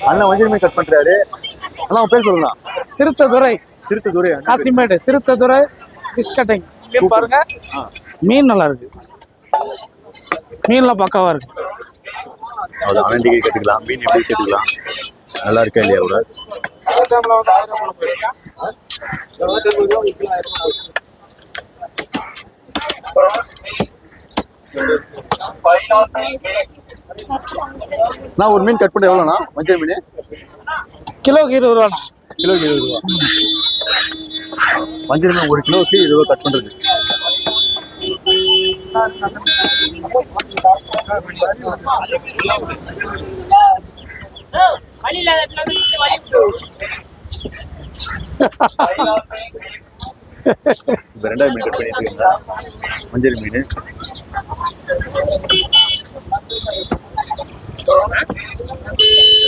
அண்ணா வஞ்சர மீன் கட் பண்றாரு. அண்ணா உன் பேர் சொல்லுங்க. சிறுத்ததுரை. சிறுத்ததுரை காசிமேடு சிறுத்ததுரை ஃபிஷ் கட்டிங். மீன் பாருங்க, மீன் நல்லா இருக்கு, மீன்லாம் பக்காவா இருக்கு. அது ஆனண்டிகை கட்டுக்கலாம், மீன் எப்படி கட்டுக்கலாம், நல்லா இருக்கா இல்லையா கூட. நான் ஒரு மீன் கட் பண்ண எவ்வளோண்ணா? வஞ்சர மீன் கிலோக்கு 20 ரூபா. கிலோக்கு 20 ரூபா. வஞ்சர மீன் 1 கிலோக்கு 20 ரூபா கட் பண்றது. இப்போ 2வது மீன் கட் பண்ணிட்டு இருக்கீங்க. வஞ்சர மீன்